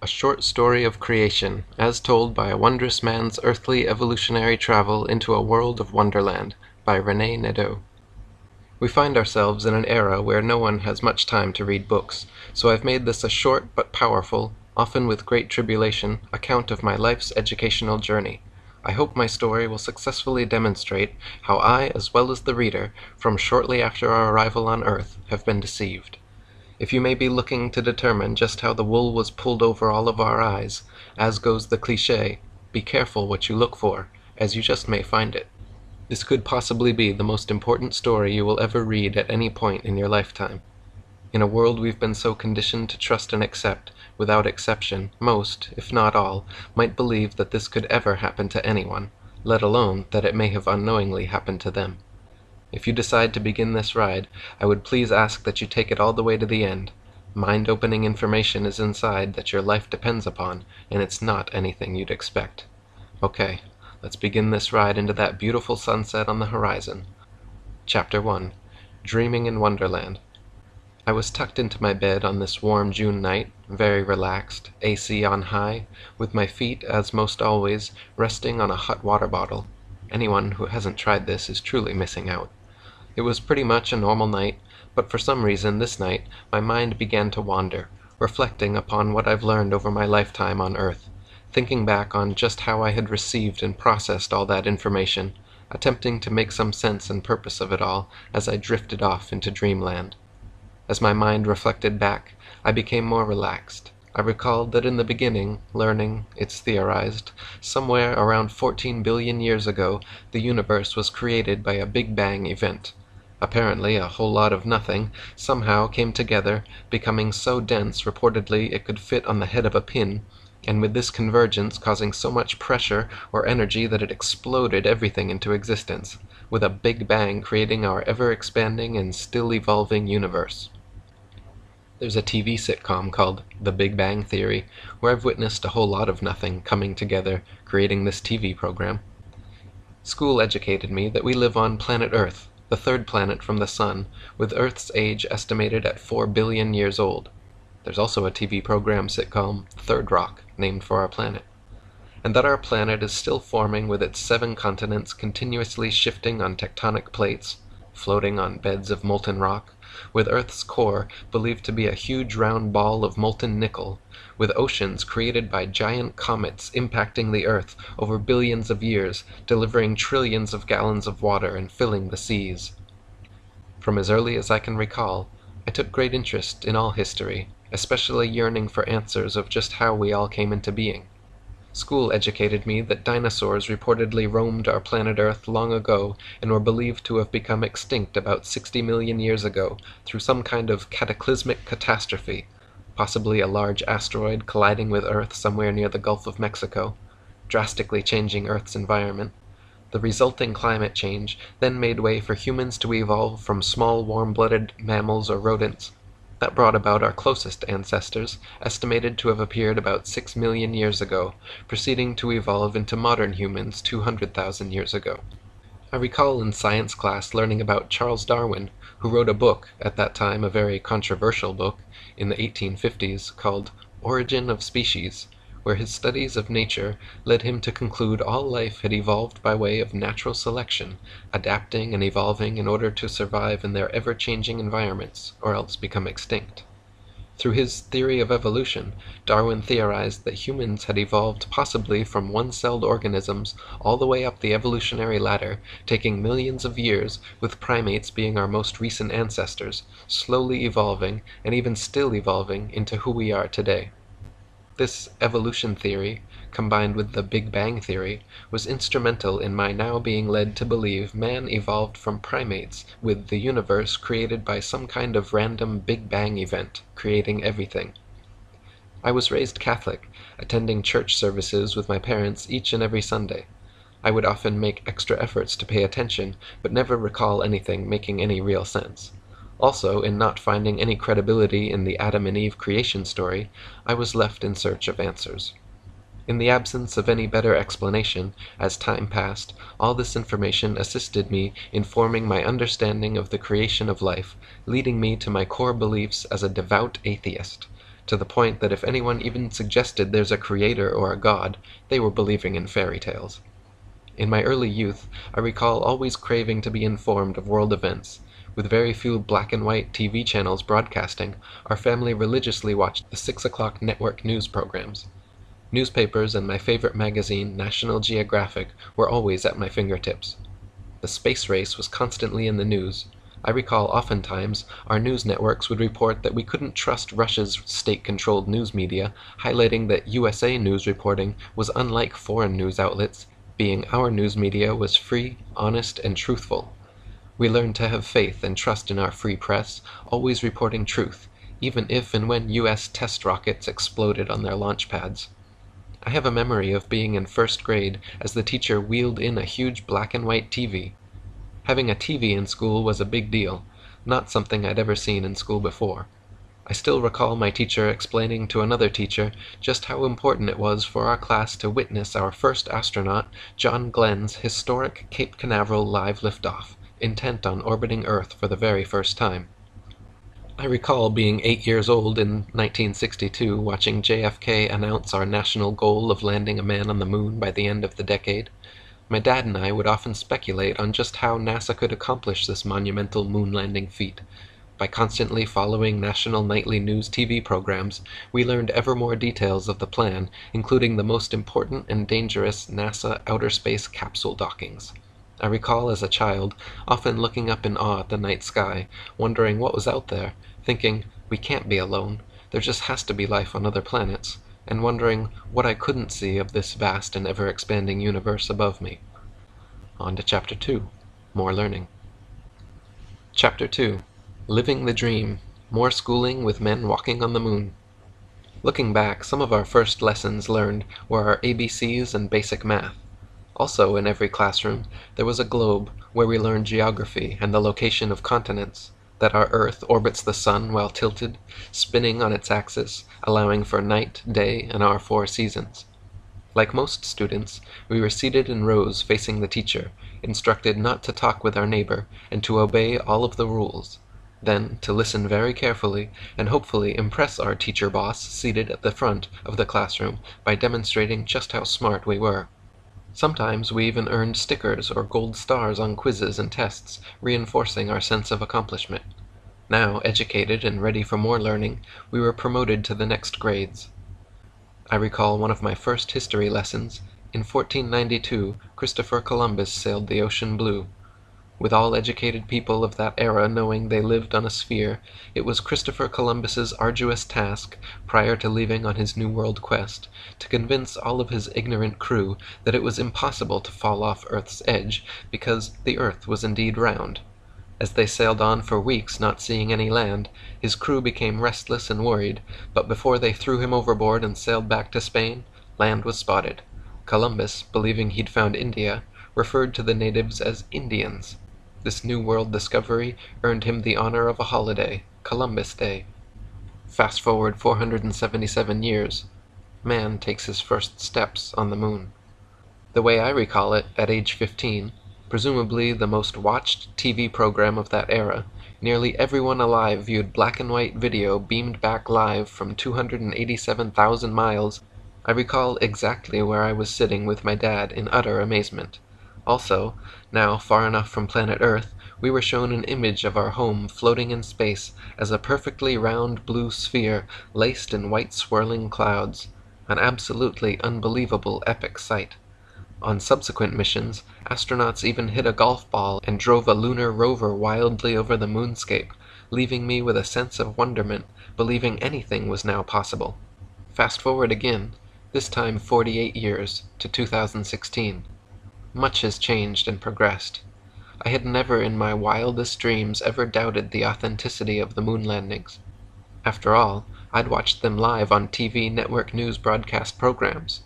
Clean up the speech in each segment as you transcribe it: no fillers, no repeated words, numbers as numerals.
A Short Story of Creation, as told by a wondrous man's earthly evolutionary travel into a world of wonderland, by René Nadeau. We find ourselves in an era where no one has much time to read books, so I've made this a short but powerful, often with great tribulation, account of my life's educational journey. I hope my story will successfully demonstrate how I, as well as the reader, from shortly after our arrival on Earth, have been deceived. If you may be looking to determine just how the wool was pulled over all of our eyes, as goes the cliché, be careful what you look for, as you just may find it. This could possibly be the most important story you will ever read at any point in your lifetime. In a world we've been so conditioned to trust and accept, without exception, most, if not all, might believe that this could ever happen to anyone, let alone that it may have unknowingly happened to them. If you decide to begin this ride, I would please ask that you take it all the way to the end. Mind-opening information is inside that your life depends upon, and it's not anything you'd expect. Okay, let's begin this ride into that beautiful sunset on the horizon. Chapter 1. Dreaming in Wonderland. I was tucked into my bed on this warm June night, very relaxed, AC on high, with my feet, as most always, resting on a hot water bottle. Anyone who hasn't tried this is truly missing out. It was pretty much a normal night, but for some reason this night my mind began to wander, reflecting upon what I've learned over my lifetime on Earth, thinking back on just how I had received and processed all that information, attempting to make some sense and purpose of it all as I drifted off into dreamland. As my mind reflected back, I became more relaxed. I recalled that in the beginning, learning, it's theorized, somewhere around 14 billion years ago, the universe was created by a Big Bang event. Apparently, a whole lot of nothing somehow came together, becoming so dense reportedly it could fit on the head of a pin, and with this convergence causing so much pressure or energy that it exploded everything into existence, with a Big Bang creating our ever-expanding and still-evolving universe. There's a TV sitcom called The Big Bang Theory, where I've witnessed a whole lot of nothing coming together, creating this TV program. School educated me that we live on planet Earth, the third planet from the Sun, with Earth's age estimated at 4 billion years old. There's also a TV program sitcom, Third Rock, named for our planet. And that our planet is still forming with its 7 continents continuously shifting on tectonic plates, floating on beds of molten rock, with Earth's core believed to be a huge round ball of molten nickel, with oceans created by giant comets impacting the Earth over billions of years, delivering trillions of gallons of water and filling the seas. From as early as I can recall, I took great interest in all history, especially yearning for answers of just how we all came into being. School educated me that dinosaurs reportedly roamed our planet Earth long ago and were believed to have become extinct about 60 million years ago through some kind of cataclysmic catastrophe, possibly a large asteroid colliding with Earth somewhere near the Gulf of Mexico, drastically changing Earth's environment. The resulting climate change then made way for humans to evolve from small warm-blooded mammals or rodents. That brought about our closest ancestors, estimated to have appeared about 6 million years ago, proceeding to evolve into modern humans 200,000 years ago. I recall in science class learning about Charles Darwin, who wrote a book, at that time a very controversial book, in the 1850s, called Origin of Species, where his studies of nature led him to conclude all life had evolved by way of natural selection, adapting and evolving in order to survive in their ever-changing environments, or else become extinct. Through his theory of evolution, Darwin theorized that humans had evolved possibly from one-celled organisms all the way up the evolutionary ladder, taking millions of years, with primates being our most recent ancestors, slowly evolving, and even still evolving, into who we are today. This evolution theory, combined with the Big Bang theory, was instrumental in my now being led to believe man evolved from primates, with the universe created by some kind of random Big Bang event, creating everything. I was raised Catholic, attending church services with my parents each and every Sunday. I would often make extra efforts to pay attention, but never recall anything making any real sense. Also, in not finding any credibility in the Adam and Eve creation story, I was left in search of answers. In the absence of any better explanation, as time passed, all this information assisted me in forming my understanding of the creation of life, leading me to my core beliefs as a devout atheist. to the point that if anyone even suggested there's a creator or a god, they were believing in fairy tales. In my early youth, I recall always craving to be informed of world events. With very few black and white TV channels broadcasting, our family religiously watched the 6 o'clock network news programs. Newspapers and my favorite magazine, National Geographic, were always at my fingertips. The space race was constantly in the news. I recall oftentimes our news networks would report that we couldn't trust Russia's state-controlled news media, highlighting that USA news reporting was unlike foreign news outlets, being our news media was free, honest, and truthful. We learned to have faith and trust in our free press, always reporting truth, even if and when US test rockets exploded on their launch pads. I have a memory of being in first grade as the teacher wheeled in a huge black and white TV. Having a TV in school was a big deal, not something I'd ever seen in school before. I still recall my teacher explaining to another teacher just how important it was for our class to witness our first astronaut, John Glenn's historic Cape Canaveral live liftoff, intent on orbiting Earth for the very first time. I recall being 8 years old in 1962 watching JFK announce our national goal of landing a man on the moon by the end of the decade. My dad and I would often speculate on just how NASA could accomplish this monumental moon landing feat. By constantly following national nightly news TV programs, we learned ever more details of the plan, including the most important and dangerous NASA outer space capsule dockings. I recall as a child often looking up in awe at the night sky, wondering what was out there, thinking, we can't be alone, there just has to be life on other planets, and wondering what I couldn't see of this vast and ever-expanding universe above me. On to Chapter 2, More Learning. Chapter 2, Living the Dream, More Schooling with Men Walking on the Moon. Looking back, some of our first lessons learned were our ABCs and basic math. Also, in every classroom, there was a globe where we learned geography and the location of continents, that our Earth orbits the Sun while tilted, spinning on its axis, allowing for night, day, and our 4 seasons. Like most students, we were seated in rows facing the teacher, instructed not to talk with our neighbor and to obey all of the rules, then to listen very carefully and hopefully impress our teacher boss seated at the front of the classroom by demonstrating just how smart we were. Sometimes we even earned stickers or gold stars on quizzes and tests, reinforcing our sense of accomplishment. Now, educated and ready for more learning, we were promoted to the next grades. I recall one of my first history lessons. In 1492, Christopher Columbus sailed the ocean blue. With all educated people of that era knowing they lived on a sphere, it was Christopher Columbus's arduous task, prior to leaving on his New World quest, to convince all of his ignorant crew that it was impossible to fall off Earth's edge, because the Earth was indeed round. As they sailed on for weeks not seeing any land, his crew became restless and worried, but before they threw him overboard and sailed back to Spain, land was spotted. Columbus, believing he'd found India, referred to the natives as Indians. This New World discovery earned him the honor of a holiday, Columbus Day. Fast forward 477 years, man takes his first steps on the moon. The way I recall it, at age 15, presumably the most watched TV program of that era, nearly everyone alive viewed black and white video beamed back live from 287,000 miles. I recall exactly where I was sitting with my dad in utter amazement. Also, now far enough from planet Earth, we were shown an image of our home floating in space as a perfectly round blue sphere laced in white swirling clouds, an absolutely unbelievable epic sight. On subsequent missions, astronauts even hit a golf ball and drove a lunar rover wildly over the moonscape, leaving me with a sense of wonderment, believing anything was now possible. Fast forward again, this time 48 years, to 2016. Much has changed and progressed. I had never in my wildest dreams ever doubted the authenticity of the moon landings. After all, I'd watched them live on TV network news broadcast programs.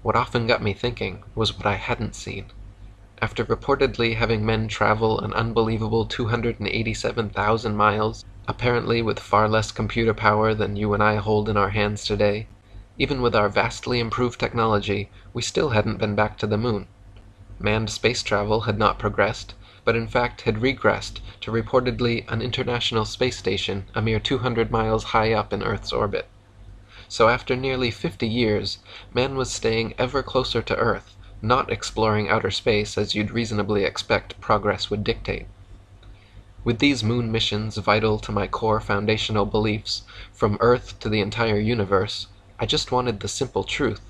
What often got me thinking was what I hadn't seen. After reportedly having men travel an unbelievable 287,000 miles, apparently with far less computer power than you and I hold in our hands today, even with our vastly improved technology, we still hadn't been back to the moon. Manned space travel had not progressed, but in fact had regressed to reportedly an international space station a mere 200 miles high up in Earth's orbit. So after nearly 50 years, man was staying ever closer to Earth, not exploring outer space as you'd reasonably expect progress would dictate. With these moon missions vital to my core foundational beliefs, from Earth to the entire universe, I just wanted the simple truth.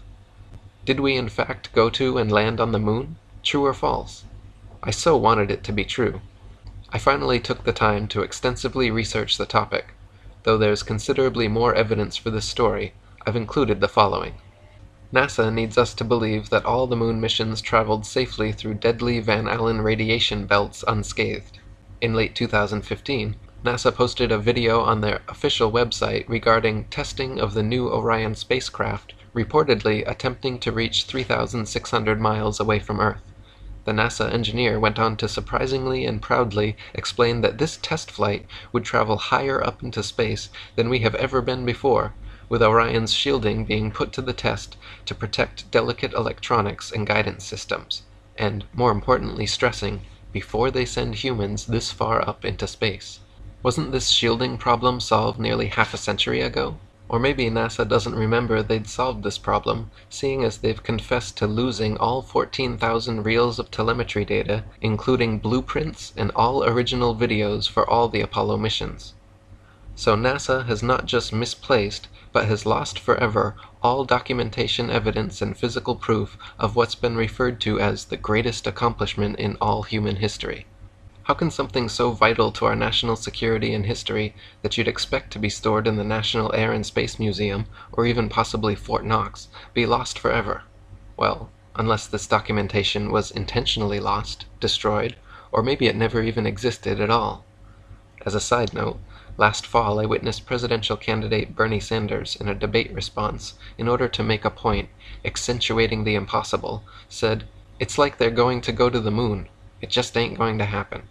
Did we in fact go to and land on the moon? True or false? I so wanted it to be true. I finally took the time to extensively research the topic. Though there's considerably more evidence for this story, I've included the following. NASA needs us to believe that all the moon missions traveled safely through deadly Van Allen radiation belts unscathed. In late 2015, NASA posted a video on their official website regarding testing of the new Orion spacecraft, reportedly attempting to reach 3,600 miles away from Earth. The NASA engineer went on to surprisingly and proudly explain that this test flight would travel higher up into space than we have ever been before, with Orion's shielding being put to the test to protect delicate electronics and guidance systems, and, more importantly, stressing, before they send humans this far up into space. Wasn't this shielding problem solved nearly half a century ago? Or maybe NASA doesn't remember they'd solved this problem, seeing as they've confessed to losing all 14,000 reels of telemetry data, including blueprints and all original videos for all the Apollo missions. So NASA has not just misplaced, but has lost forever all documentation evidence and physical proof of what's been referred to as the greatest accomplishment in all human history. How can something so vital to our national security and history that you'd expect to be stored in the National Air and Space Museum, or even possibly Fort Knox, be lost forever? Well, unless this documentation was intentionally lost, destroyed, or maybe it never even existed at all. As a side note, last fall I witnessed presidential candidate Bernie Sanders, in a debate response, in order to make a point, accentuating the impossible, said, "It's like they're going to go to the moon. It just ain't going to happen."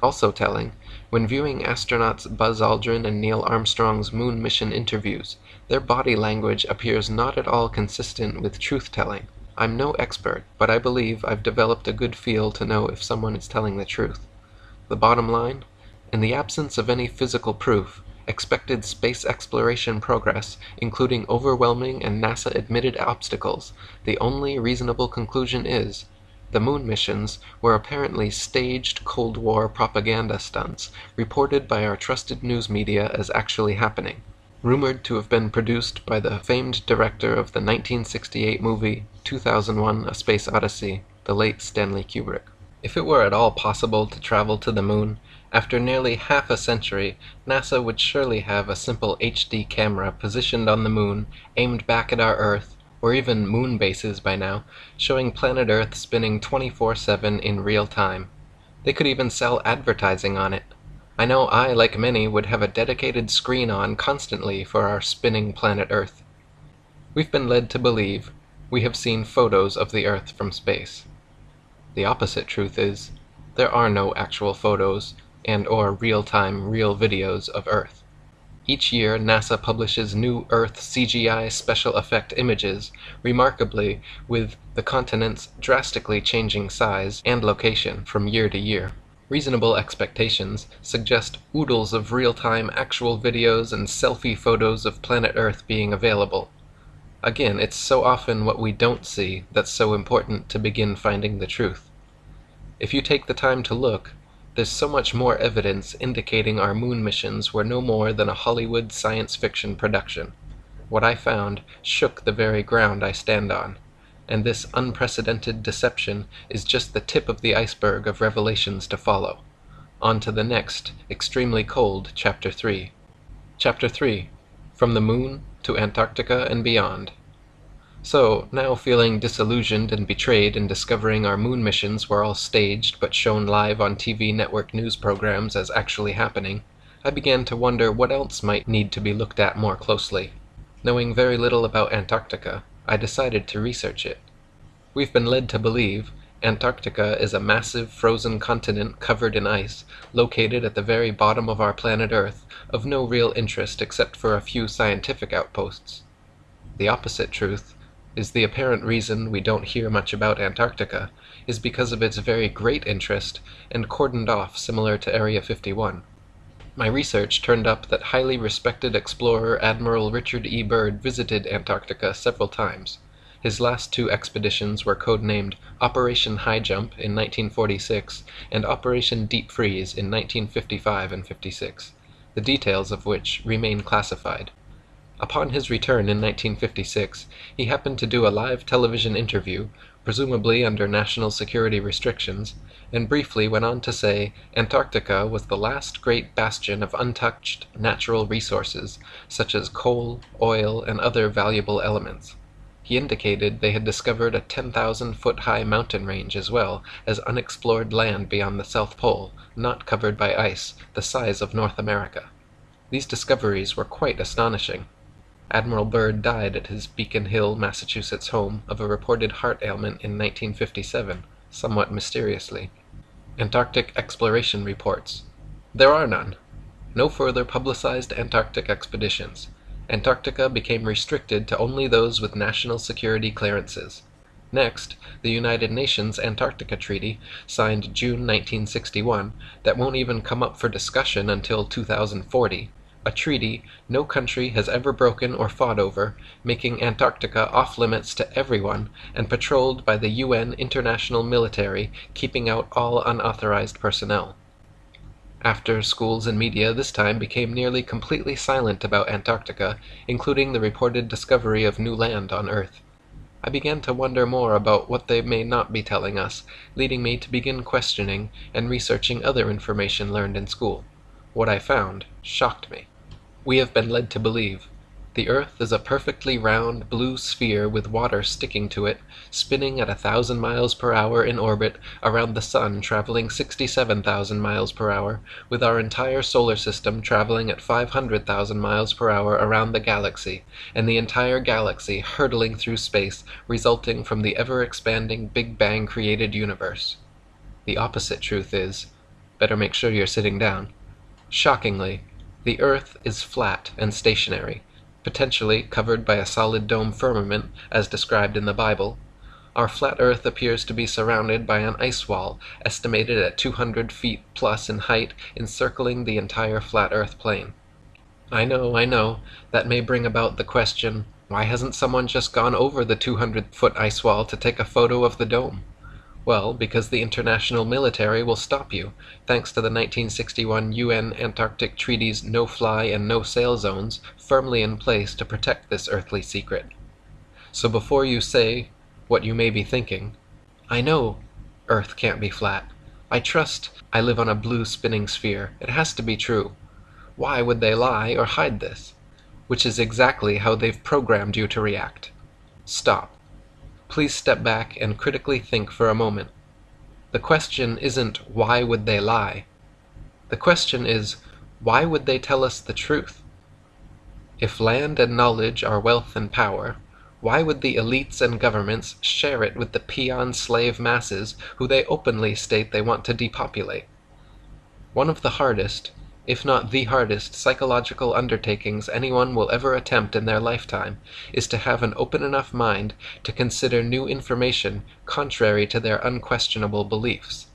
Also telling, when viewing astronauts Buzz Aldrin and Neil Armstrong's moon mission interviews, their body language appears not at all consistent with truth-telling. I'm no expert, but I believe I've developed a good feel to know if someone is telling the truth. The bottom line? In the absence of any physical proof, expected space exploration progress, including overwhelming and NASA-admitted obstacles, the only reasonable conclusion is, the moon missions were apparently staged Cold War propaganda stunts reported by our trusted news media as actually happening, rumored to have been produced by the famed director of the 1968 movie 2001: A Space Odyssey, the late Stanley Kubrick. If it were at all possible to travel to the moon, after nearly half a century, NASA would surely have a simple HD camera positioned on the moon, aimed back at our Earth, or even moon bases by now, showing planet Earth spinning 24/7 in real time. They could even sell advertising on it. I know I, like many, would have a dedicated screen on constantly for our spinning planet Earth. We've been led to believe we have seen photos of the Earth from space. The opposite truth is, there are no actual photos and/or real-time, real videos of Earth. Each year, NASA publishes new Earth CGI special effect images, remarkably with the continents drastically changing size and location from year to year. Reasonable expectations suggest oodles of real-time actual videos and selfie photos of planet Earth being available. Again, it's so often what we don't see that's so important to begin finding the truth. If you take the time to look, there's so much more evidence indicating our moon missions were no more than a Hollywood science fiction production. What I found shook the very ground I stand on, and this unprecedented deception is just the tip of the iceberg of revelations to follow. On to the next, extremely cold, Chapter 3. Chapter 3. From the Moon to Antarctica and Beyond. So, now feeling disillusioned and betrayed in discovering our moon missions were all staged but shown live on TV network news programs as actually happening, I began to wonder what else might need to be looked at more closely. Knowing very little about Antarctica, I decided to research it. We've been led to believe Antarctica is a massive frozen continent covered in ice, located at the very bottom of our planet Earth, of no real interest except for a few scientific outposts. The opposite truth is the apparent reason we don't hear much about Antarctica is because of its very great interest and cordoned off similar to Area 51. My research turned up that highly respected explorer Admiral Richard E. Byrd visited Antarctica several times. His last two expeditions were codenamed Operation High Jump in 1946 and Operation Deep Freeze in 1955 and 56, the details of which remain classified. Upon his return in 1956, he happened to do a live television interview, presumably under national security restrictions, and briefly went on to say Antarctica was the last great bastion of untouched natural resources, such as coal, oil, and other valuable elements. He indicated they had discovered a 10,000-foot-high mountain range as well as unexplored land beyond the South Pole, not covered by ice, the size of North America. These discoveries were quite astonishing. Admiral Byrd died at his Beacon Hill, Massachusetts home of a reported heart ailment in 1957, somewhat mysteriously. Antarctic exploration reports. There are none. No further publicized Antarctic expeditions. Antarctica became restricted to only those with national security clearances. Next, the United Nations Antarctica Treaty, signed June 1961, that won't even come up for discussion until 2040. A treaty no country has ever broken or fought over, making Antarctica off-limits to everyone and patrolled by the UN International Military, keeping out all unauthorized personnel. After schools and media this time became nearly completely silent about Antarctica, including the reported discovery of new land on Earth, I began to wonder more about what they may not be telling us, leading me to begin questioning and researching other information learned in school. What I found shocked me. We have been led to believe the Earth is a perfectly round blue sphere with water sticking to it, spinning at 1,000 miles per hour in orbit around the Sun, traveling 67,000 miles per hour, with our entire solar system traveling at 500,000 miles per hour around the galaxy, and the entire galaxy hurtling through space, resulting from the ever-expanding Big Bang-created universe. The opposite truth is, better make sure you're sitting down. Shockingly, the Earth is flat and stationary, potentially covered by a solid dome firmament, as described in the Bible. Our flat Earth appears to be surrounded by an ice wall, estimated at 200 feet plus in height, encircling the entire flat Earth plane. I know, that may bring about the question, why hasn't someone just gone over the 200-foot ice wall to take a photo of the dome? Well, because the international military will stop you, thanks to the 1961 UN Antarctic Treaty's no-fly and no-sail zones firmly in place to protect this earthly secret. So before you say what you may be thinking, I know Earth can't be flat. I trust I live on a blue spinning sphere. It has to be true. Why would they lie or hide this? Which is exactly how they've programmed you to react. Stop. Please step back and critically think for a moment. The question isn't why would they lie? The question is, why would they tell us the truth? If land and knowledge are wealth and power, why would the elites and governments share it with the peon slave masses who they openly state they want to depopulate? One of the hardest, if not the hardest, psychological undertakings anyone will ever attempt in their lifetime is to have an open enough mind to consider new information contrary to their unquestionable beliefs.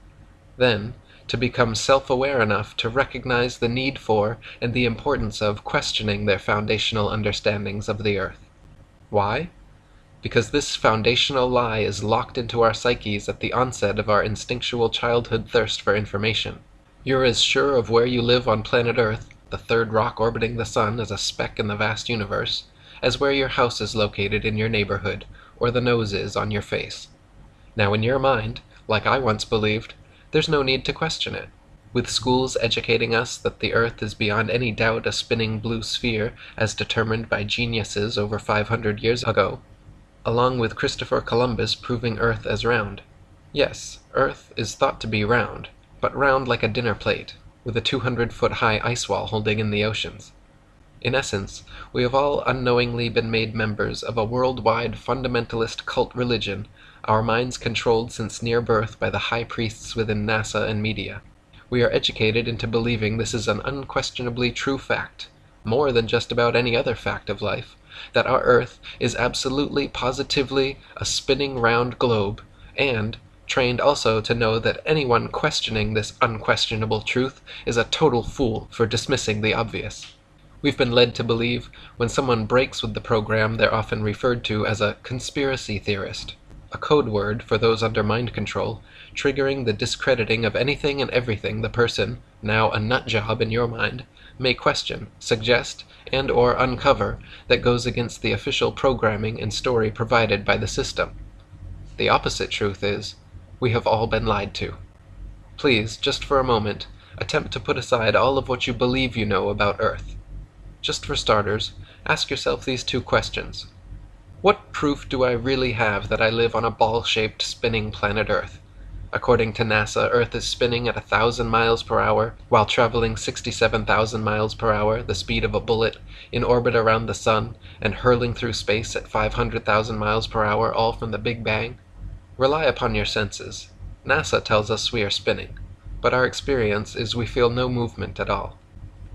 Then, to become self-aware enough to recognize the need for and the importance of questioning their foundational understandings of the Earth. Why? Because this foundational lie is locked into our psyches at the onset of our instinctual childhood thirst for information. You're as sure of where you live on planet Earth, the third rock orbiting the Sun as a speck in the vast universe, as where your house is located in your neighborhood, or the nose is on your face. Now in your mind, like I once believed, there's no need to question it. With schools educating us that the Earth is beyond any doubt a spinning blue sphere as determined by geniuses over 500 years ago, along with Christopher Columbus proving Earth as round. Yes, Earth is thought to be round, but round like a dinner plate, with a 200-foot-high ice wall holding in the oceans. In essence, we have all unknowingly been made members of a worldwide fundamentalist cult religion, our minds controlled since near birth by the high priests within NASA and media. We are educated into believing this is an unquestionably true fact, more than just about any other fact of life, that our Earth is absolutely, positively a spinning round globe, and, trained also to know that anyone questioning this unquestionable truth is a total fool for dismissing the obvious. We've been led to believe when someone breaks with the program, they're often referred to as a conspiracy theorist, a code word for those under mind control, triggering the discrediting of anything and everything the person, now a nut job in your mind, may question, suggest, and or uncover that goes against the official programming and story provided by the system. The opposite truth is, we have all been lied to. Please, just for a moment, attempt to put aside all of what you believe you know about Earth. Just for starters, ask yourself these two questions. What proof do I really have that I live on a ball-shaped spinning planet Earth? According to NASA, Earth is spinning at 1,000 miles per hour while traveling 67,000 miles per hour, the speed of a bullet, in orbit around the Sun, and hurling through space at 500,000 miles per hour, all from the Big Bang. Rely upon your senses. NASA tells us we are spinning, but our experience is we feel no movement at all.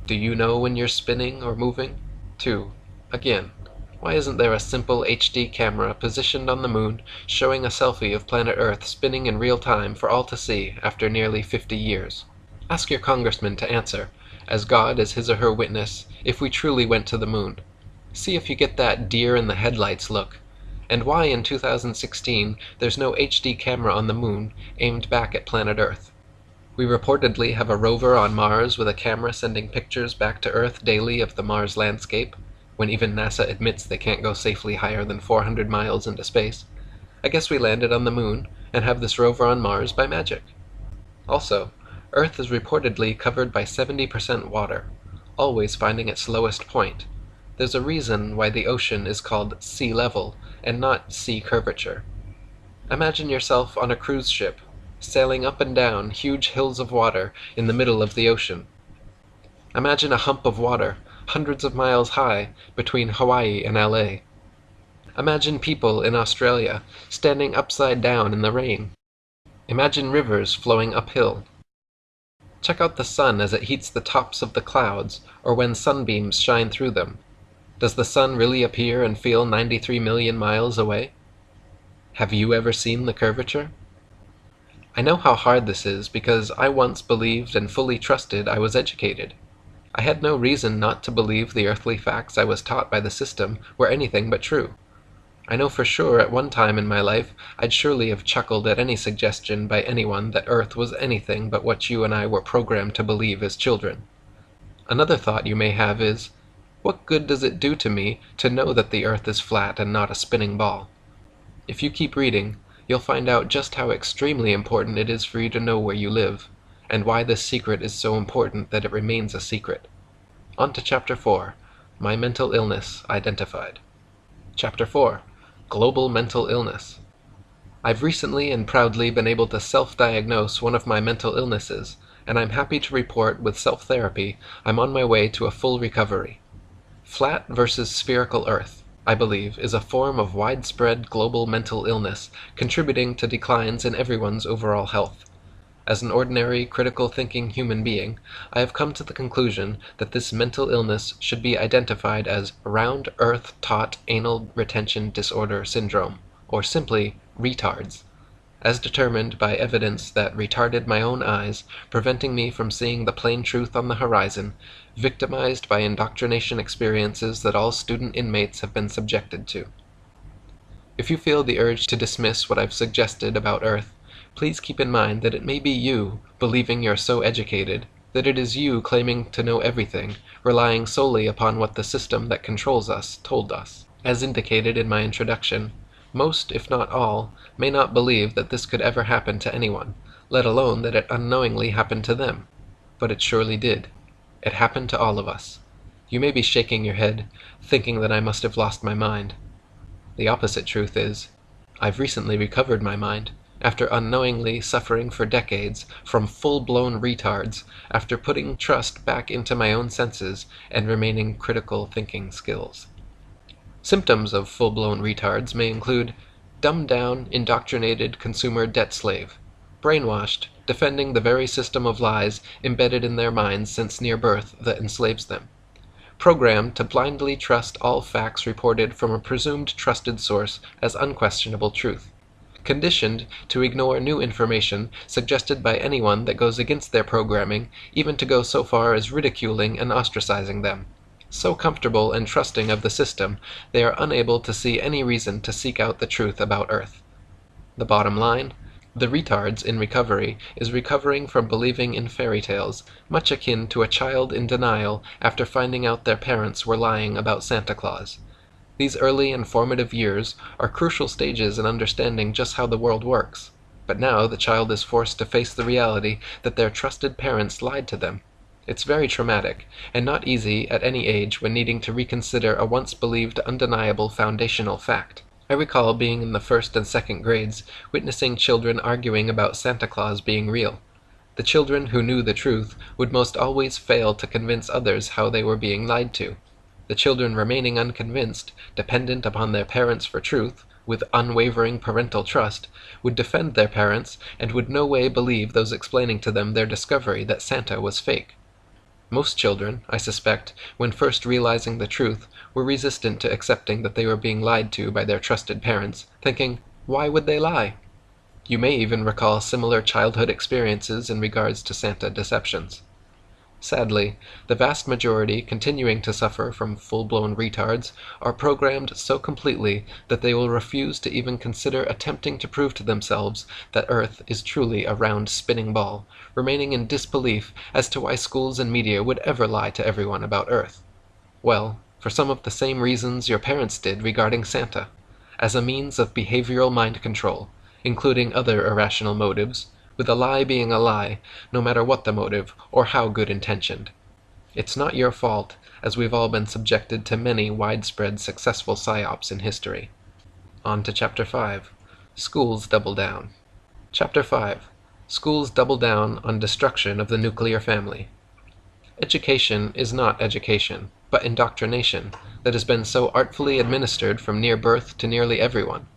Do you know when you're spinning or moving? 2. Again, why isn't there a simple HD camera positioned on the moon showing a selfie of planet Earth spinning in real time for all to see after nearly 50 years? Ask your congressman to answer, as God is his or her witness, if we truly went to the moon. See if you get that deer in the headlights look. And why in 2016 there's no HD camera on the moon aimed back at planet Earth. We reportedly have a rover on Mars with a camera sending pictures back to Earth daily of the Mars landscape, when even NASA admits they can't go safely higher than 400 miles into space. I guess we landed on the moon and have this rover on Mars by magic. Also, Earth is reportedly covered by 70% water, always finding its lowest point. There's a reason why the ocean is called sea level and not sea curvature. Imagine yourself on a cruise ship, sailing up and down huge hills of water in the middle of the ocean. Imagine a hump of water, hundreds of miles high, between Hawaii and LA. Imagine people in Australia standing upside down in the rain. Imagine rivers flowing uphill. Check out the sun as it heats the tops of the clouds, or when sunbeams shine through them. Does the sun really appear and feel 93 million miles away? Have you ever seen the curvature? I know how hard this is because I once believed and fully trusted I was educated. I had no reason not to believe the earthly facts I was taught by the system were anything but true. I know for sure at one time in my life I'd surely have chuckled at any suggestion by anyone that Earth was anything but what you and I were programmed to believe as children. Another thought you may have is, what good does it do to me to know that the Earth is flat and not a spinning ball? If you keep reading, you'll find out just how extremely important it is for you to know where you live, and why this secret is so important that it remains a secret. On to Chapter 4, My Mental Illness Identified. Chapter 4, Global Mental Illness. I've recently and proudly been able to self-diagnose one of my mental illnesses, and I'm happy to report with self-therapy I'm on my way to a full recovery. Flat versus spherical Earth, I believe, is a form of widespread global mental illness, contributing to declines in everyone's overall health. As an ordinary, critical-thinking human being, I have come to the conclusion that this mental illness should be identified as Round Earth-Taught Anal Retention Disorder Syndrome, or simply retards, as determined by evidence that retarded my own eyes, preventing me from seeing the plain truth on the horizon, victimized by indoctrination experiences that all student inmates have been subjected to. If you feel the urge to dismiss what I've suggested about Earth, please keep in mind that it may be you, believing you're so educated, that it is you claiming to know everything, relying solely upon what the system that controls us told us. As indicated in my introduction, most, if not all, may not believe that this could ever happen to anyone, let alone that it unknowingly happened to them. But it surely did. It happened to all of us. You may be shaking your head, thinking that I must have lost my mind. The opposite truth is, I've recently recovered my mind, after unknowingly suffering for decades from full-blown retards, after putting trust back into my own senses and remaining critical thinking skills. Symptoms of full-blown retards may include dumbed-down, indoctrinated consumer debt slave, brainwashed, defending the very system of lies embedded in their minds since near birth that enslaves them, programmed to blindly trust all facts reported from a presumed trusted source as unquestionable truth, conditioned to ignore new information suggested by anyone that goes against their programming, even to go so far as ridiculing and ostracizing them. So comfortable and trusting of the system, they are unable to see any reason to seek out the truth about Earth. The bottom line? The retards in recovery is recovering from believing in fairy tales, much akin to a child in denial after finding out their parents were lying about Santa Claus. These early and formative years are crucial stages in understanding just how the world works. But now the child is forced to face the reality that their trusted parents lied to them. It's very traumatic, and not easy at any age when needing to reconsider a once believed undeniable foundational fact. I recall being in the first and second grades, witnessing children arguing about Santa Claus being real. The children who knew the truth would most always fail to convince others how they were being lied to. The children remaining unconvinced, dependent upon their parents for truth, with unwavering parental trust, would defend their parents and would no way believe those explaining to them their discovery that Santa was fake. Most children, I suspect, when first realizing the truth, were resistant to accepting that they were being lied to by their trusted parents, thinking, why would they lie? You may even recall similar childhood experiences in regards to Santa deceptions. Sadly, the vast majority continuing to suffer from full-blown retards are programmed so completely that they will refuse to even consider attempting to prove to themselves that Earth is truly a round spinning ball, remaining in disbelief as to why schools and media would ever lie to everyone about Earth. Well, for some of the same reasons your parents did regarding Santa, as a means of behavioral mind control, including other irrational motives, with a lie being a lie, no matter what the motive or how good intentioned. It's not your fault, as we've all been subjected to many widespread successful psyops in history. On to Chapter 5. Schools Double Down. Chapter 5. Schools double down on destruction of the nuclear family. Education is not education, but indoctrination that has been so artfully administered from near birth to nearly everyone.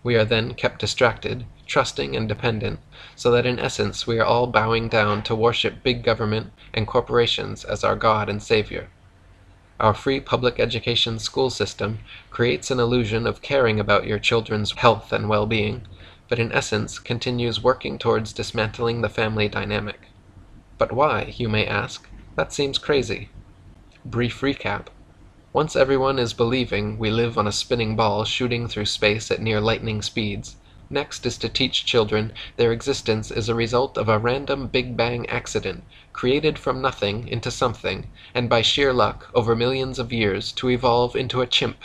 We are then kept distracted, trusting and dependent, so that in essence we are all bowing down to worship big government and corporations as our God and Savior. Our free public education school system creates an illusion of caring about your children's health and well-being, but in essence continues working towards dismantling the family dynamic. But why, you may ask? That seems crazy. Brief recap. Once everyone is believing we live on a spinning ball shooting through space at near lightning speeds, next is to teach children their existence is a result of a random Big Bang accident, created from nothing into something, and by sheer luck over millions of years to evolve into a chimp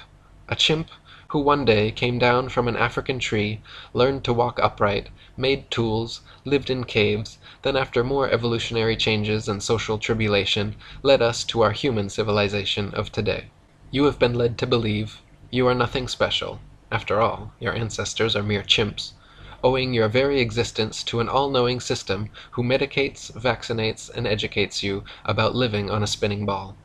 who one day came down from an African tree, learned to walk upright, made tools, lived in caves, then after more evolutionary changes and social tribulation, led us to our human civilization of today. You have been led to believe you are nothing special. After all, your ancestors are mere chimps, owing your very existence to an all-knowing system who medicates, vaccinates, and educates you about living on a spinning ball.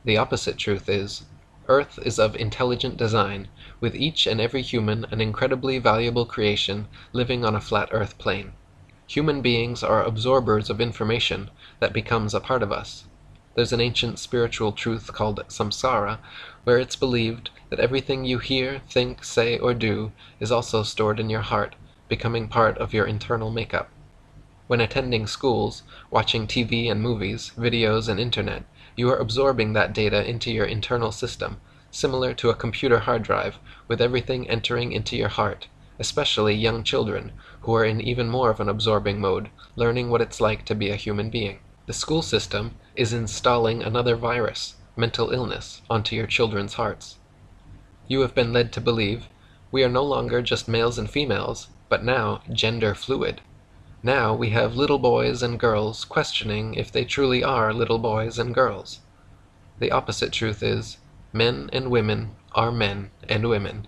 The opposite truth is, Earth is of intelligent design, with each and every human an incredibly valuable creation living on a flat Earth plane. Human beings are absorbers of information that becomes a part of us. There's an ancient spiritual truth called samsara, where it's believed that everything you hear, think, say, or do is also stored in your heart, becoming part of your internal makeup. When attending schools, watching TV and movies, videos and internet, you are absorbing that data into your internal system, similar to a computer hard drive, with everything entering into your heart, especially young children, who are in even more of an absorbing mode, learning what it's like to be a human being. The school system is installing another virus, mental illness, onto your children's hearts. You have been led to believe we are no longer just males and females, but now gender fluid. Now we have little boys and girls questioning if they truly are little boys and girls. The opposite truth is, men and women are men and women.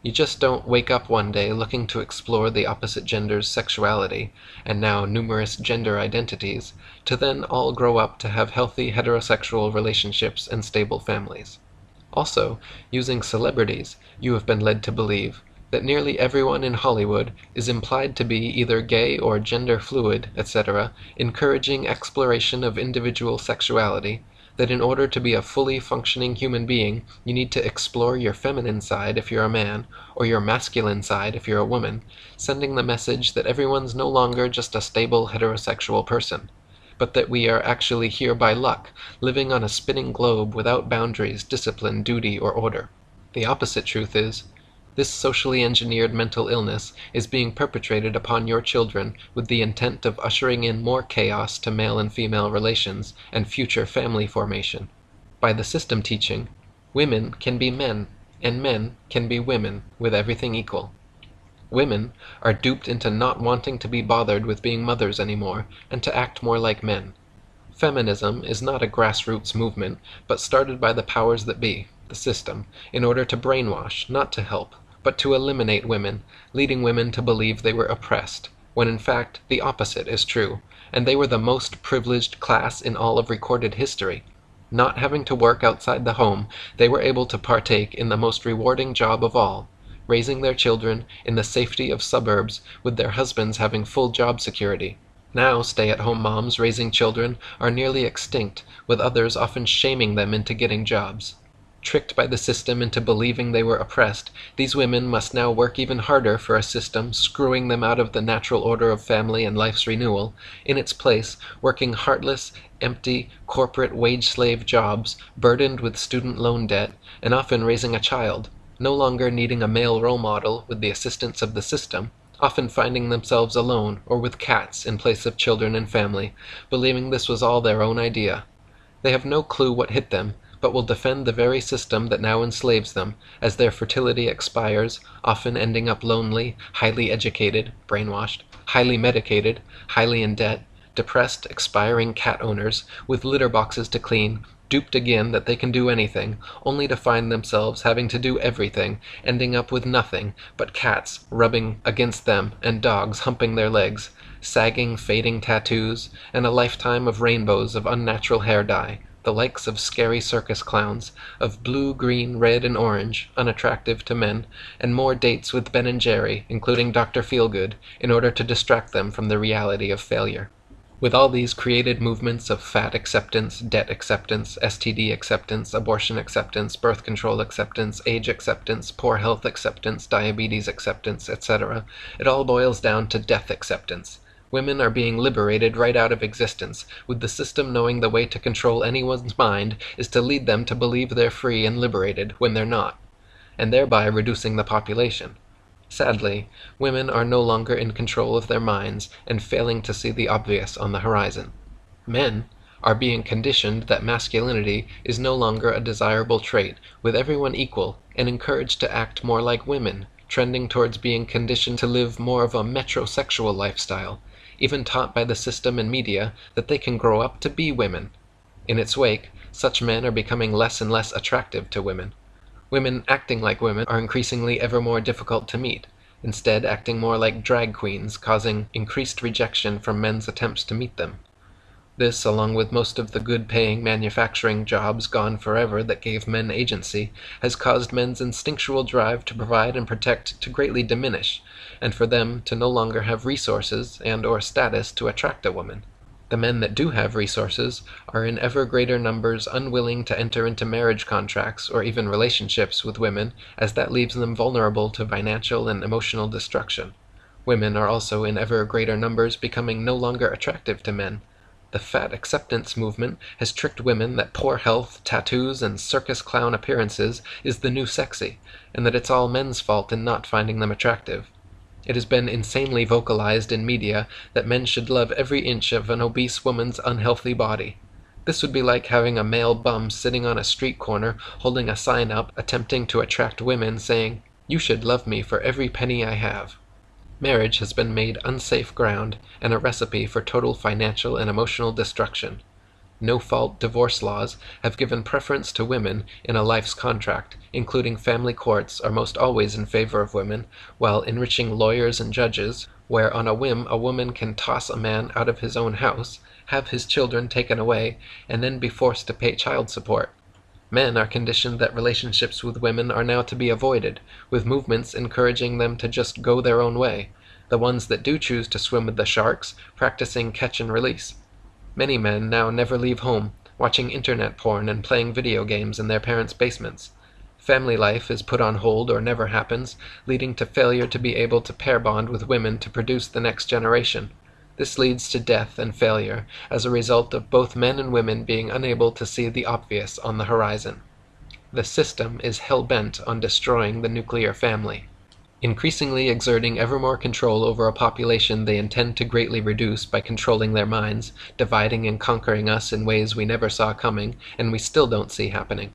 You just don't wake up one day looking to explore the opposite gender's sexuality, and now numerous gender identities, to then all grow up to have healthy heterosexual relationships and stable families. Also, using celebrities, you have been led to believe that nearly everyone in Hollywood is implied to be either gay or gender fluid, etc., encouraging exploration of individual sexuality, that in order to be a fully functioning human being, you need to explore your feminine side if you're a man, or your masculine side if you're a woman, sending the message that everyone's no longer just a stable heterosexual person, but that we are actually here by luck, living on a spinning globe without boundaries, discipline, duty, or order. The opposite truth is, this socially engineered mental illness is being perpetrated upon your children with the intent of ushering in more chaos to male and female relations and future family formation. By the system teaching, women can be men, and men can be women, with everything equal. Women are duped into not wanting to be bothered with being mothers anymore, and to act more like men. Feminism is not a grassroots movement, but started by the powers that be, the system, in order to brainwash, not to help, but to eliminate women, leading women to believe they were oppressed, when in fact the opposite is true, and they were the most privileged class in all of recorded history. Not having to work outside the home, they were able to partake in the most rewarding job of all, raising their children in the safety of suburbs with their husbands having full job security. Now stay-at-home moms raising children are nearly extinct, with others often shaming them into getting jobs. Tricked by the system into believing they were oppressed, these women must now work even harder for a system screwing them out of the natural order of family and life's renewal, in its place working heartless, empty, corporate wage-slave jobs, burdened with student loan debt, and often raising a child, no longer needing a male role model with the assistance of the system, often finding themselves alone or with cats in place of children and family, believing this was all their own idea. They have no clue what hit them, but will defend the very system that now enslaves them, as their fertility expires, often ending up lonely, highly educated, brainwashed, highly medicated, highly in debt, depressed, expiring cat owners, with litter boxes to clean, duped again that they can do anything, only to find themselves having to do everything, ending up with nothing but cats rubbing against them and dogs humping their legs, sagging, fading tattoos, and a lifetime of rainbows of unnatural hair dye, the likes of scary circus clowns, of blue, green, red, and orange, unattractive to men, and more dates with Ben and Jerry, including Dr. Feelgood, in order to distract them from the reality of failure. With all these created movements of fat acceptance, debt acceptance, STD acceptance, abortion acceptance, birth control acceptance, age acceptance, poor health acceptance, diabetes acceptance, etc., it all boils down to death acceptance. Women are being liberated right out of existence, with the system knowing the way to control anyone's mind is to lead them to believe they're free and liberated when they're not, and thereby reducing the population. Sadly, women are no longer in control of their minds and failing to see the obvious on the horizon. Men are being conditioned that masculinity is no longer a desirable trait, with everyone equal, and encouraged to act more like women, trending towards being conditioned to live more of a metrosexual lifestyle, even taught by the system and media that they can grow up to be women. In its wake, such men are becoming less and less attractive to women. Women acting like women are increasingly ever more difficult to meet, instead acting more like drag queens, causing increased rejection from men's attempts to meet them. This, along with most of the good-paying manufacturing jobs gone forever that gave men agency, has caused men's instinctual drive to provide and protect to greatly diminish, and for them to no longer have resources and/or status to attract a woman. The men that do have resources are in ever greater numbers unwilling to enter into marriage contracts or even relationships with women, as that leaves them vulnerable to financial and emotional destruction. Women are also in ever greater numbers becoming no longer attractive to men. The fat acceptance movement has tricked women that poor health, tattoos, and circus clown appearances is the new sexy, and that it's all men's fault in not finding them attractive. It has been insanely vocalized in media that men should love every inch of an obese woman's unhealthy body. This would be like having a male bum sitting on a street corner holding a sign up attempting to attract women saying, "You should love me for every penny I have." Marriage has been made unsafe ground and a recipe for total financial and emotional destruction. No-fault divorce laws have given preference to women in a life's contract, including family courts are most always in favor of women, while enriching lawyers and judges, where on a whim a woman can toss a man out of his own house, have his children taken away, and then be forced to pay child support. Men are conditioned that relationships with women are now to be avoided, with movements encouraging them to just go their own way, the ones that do choose to swim with the sharks, practicing catch and release. Many men now never leave home, watching internet porn and playing video games in their parents' basements. Family life is put on hold or never happens, leading to failure to be able to pair bond with women to produce the next generation. This leads to death and failure as a result of both men and women being unable to see the obvious on the horizon. The system is hell-bent on destroying the nuclear family, increasingly exerting ever more control over a population they intend to greatly reduce by controlling their minds, dividing and conquering us in ways we never saw coming and we still don't see happening.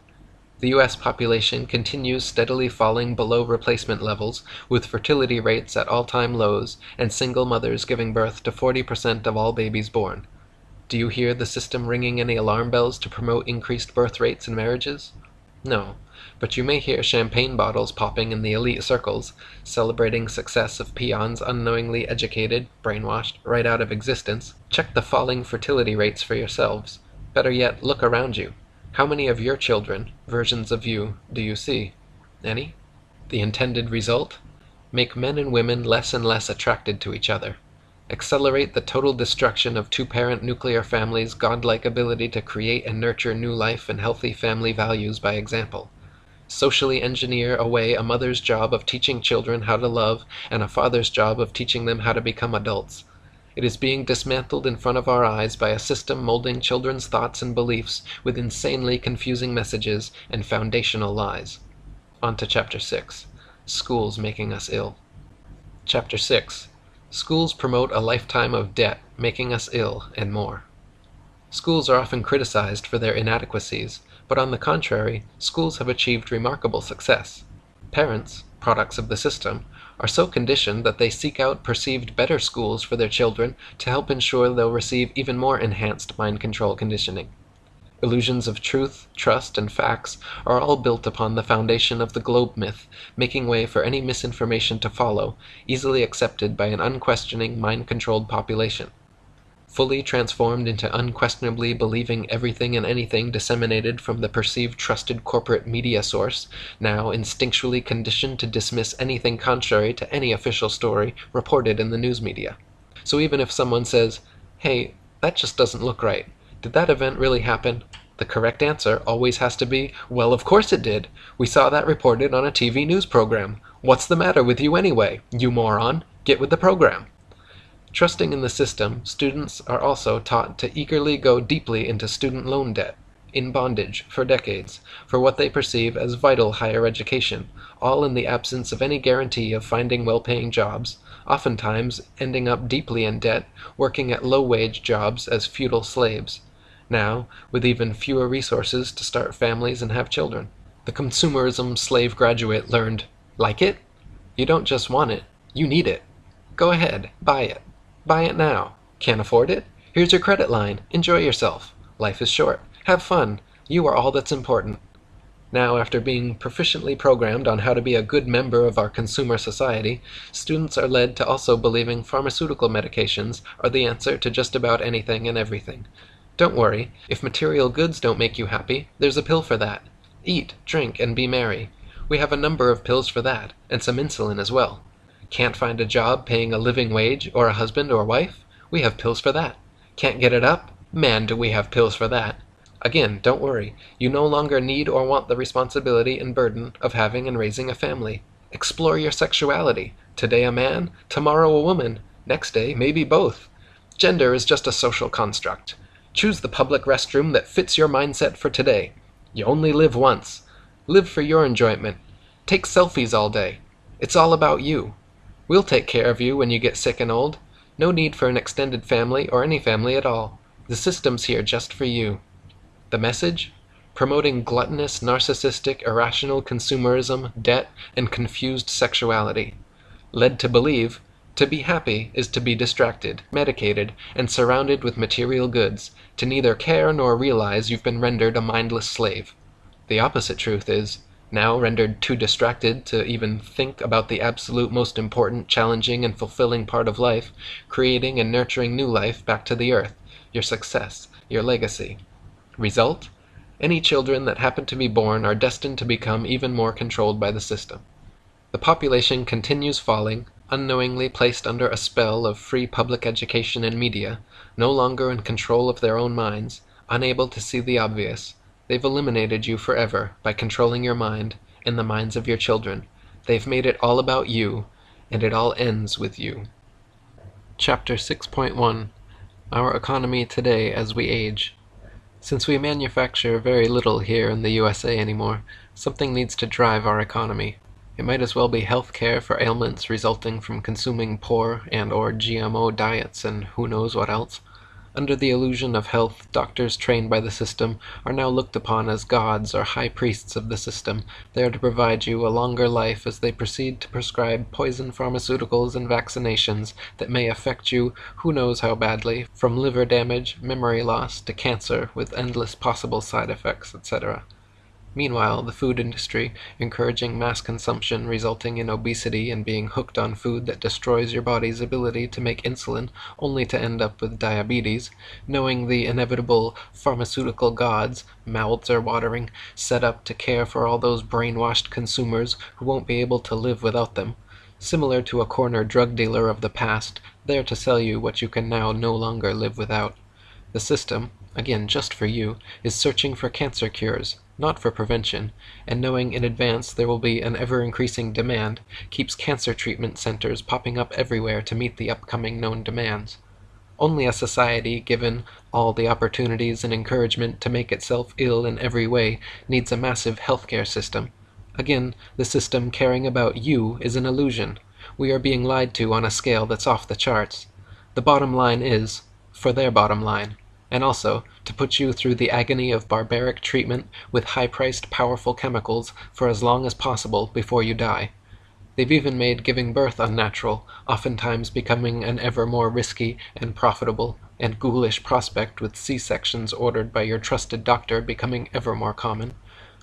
The U.S. population continues steadily falling below replacement levels, with fertility rates at all-time lows and single mothers giving birth to 40% of all babies born. Do you hear the system ringing any alarm bells to promote increased birth rates and marriages? No, but you may hear champagne bottles popping in the elite circles, celebrating success of peons unknowingly educated, brainwashed, right out of existence. Check the falling fertility rates for yourselves. Better yet, look around you. How many of your children, versions of you, do you see? Any? The intended result? Make men and women less and less attracted to each other. Accelerate the total destruction of two-parent nuclear families' godlike ability to create and nurture new life and healthy family values by example. Socially engineer away a mother's job of teaching children how to love and a father's job of teaching them how to become adults. It is being dismantled in front of our eyes by a system molding children's thoughts and beliefs with insanely confusing messages and foundational lies. On to Chapter 6. Schools making us ill. Chapter 6. Schools promote a lifetime of debt, making us ill, and more. Schools are often criticized for their inadequacies, but on the contrary, schools have achieved remarkable success. Parents, products of the system, are so conditioned that they seek out perceived better schools for their children to help ensure they'll receive even more enhanced mind control conditioning. Illusions of truth, trust, and facts are all built upon the foundation of the globe myth, making way for any misinformation to follow, easily accepted by an unquestioning, mind-controlled population. Fully transformed into unquestionably believing everything and anything disseminated from the perceived trusted corporate media source, now instinctually conditioned to dismiss anything contrary to any official story reported in the news media. So even if someone says, "Hey, that just doesn't look right. Did that event really happen?" the correct answer always has to be, "Well, of course it did. We saw that reported on a TV news program. What's the matter with you anyway? You moron. Get with the program." Trusting in the system, students are also taught to eagerly go deeply into student loan debt, in bondage for decades, for what they perceive as vital higher education, all in the absence of any guarantee of finding well-paying jobs, oftentimes ending up deeply in debt, working at low-wage jobs as feudal slaves. Now, with even fewer resources to start families and have children. The consumerism slave graduate learned, like it? You don't just want it, you need it. Go ahead, buy it. Buy it now. Can't afford it? Here's your credit line. Enjoy yourself. Life is short. Have fun. You are all that's important. Now, after being proficiently programmed on how to be a good member of our consumer society, students are led to also believing pharmaceutical medications are the answer to just about anything and everything. Don't worry, if material goods don't make you happy, there's a pill for that. Eat, drink, and be merry. We have a number of pills for that, and some insulin as well. Can't find a job paying a living wage, or a husband or wife? We have pills for that. Can't get it up? Man, do we have pills for that. Again, don't worry. You no longer need or want the responsibility and burden of having and raising a family. Explore your sexuality. Today a man, tomorrow a woman, next day maybe both. Gender is just a social construct. Choose the public restroom that fits your mindset for today. You only live once. Live for your enjoyment. Take selfies all day. It's all about you. We'll take care of you when you get sick and old. No need for an extended family or any family at all. The system's here just for you. The message? Promoting gluttonous, narcissistic, irrational consumerism, debt, and confused sexuality. Led to believe, to be happy is to be distracted, medicated, and surrounded with material goods, to neither care nor realize you've been rendered a mindless slave. The opposite truth is, now rendered too distracted to even think about the absolute most important, challenging, and fulfilling part of life, creating and nurturing new life back to the earth, your success, your legacy. Result? Any children that happen to be born are destined to become even more controlled by the system. The population continues falling, unknowingly placed under a spell of free public education and media, no longer in control of their own minds, Unable to see the obvious, they've eliminated you forever by controlling your mind and the minds of your children. They've made it all about you, and it all ends with you. Chapter 6.1 Our Economy Today as We Age. Since we manufacture very little here in the USA anymore, something needs to drive our economy. It might as well be health care for ailments resulting from consuming poor and/or GMO diets and who knows what else. Under the illusion of health, doctors trained by the system are now looked upon as gods or high priests of the system. They are to provide you a longer life as they proceed to prescribe poison pharmaceuticals and vaccinations that may affect you who knows how badly, from liver damage, memory loss, to cancer with endless possible side effects, etc. Meanwhile, the food industry, encouraging mass consumption resulting in obesity and being hooked on food that destroys your body's ability to make insulin only to end up with diabetes, knowing the inevitable pharmaceutical gods, mouths are watering, set up to care for all those brainwashed consumers who won't be able to live without them. Similar to a corner drug dealer of the past, there to sell you what you can now no longer live without. The system, again just for you, is searching for cancer cures, not for prevention, and knowing in advance there will be an ever-increasing demand, keeps cancer treatment centers popping up everywhere to meet the upcoming known demands. Only a society given all the opportunities and encouragement to make itself ill in every way needs a massive healthcare system. Again, the system caring about you is an illusion. We are being lied to on a scale that's off the charts. The bottom line is, for their bottom line, and also to put you through the agony of barbaric treatment with high-priced powerful chemicals for as long as possible before you die. They've even made giving birth unnatural, oftentimes becoming an ever more risky and profitable and ghoulish prospect, with C-sections ordered by your trusted doctor becoming ever more common.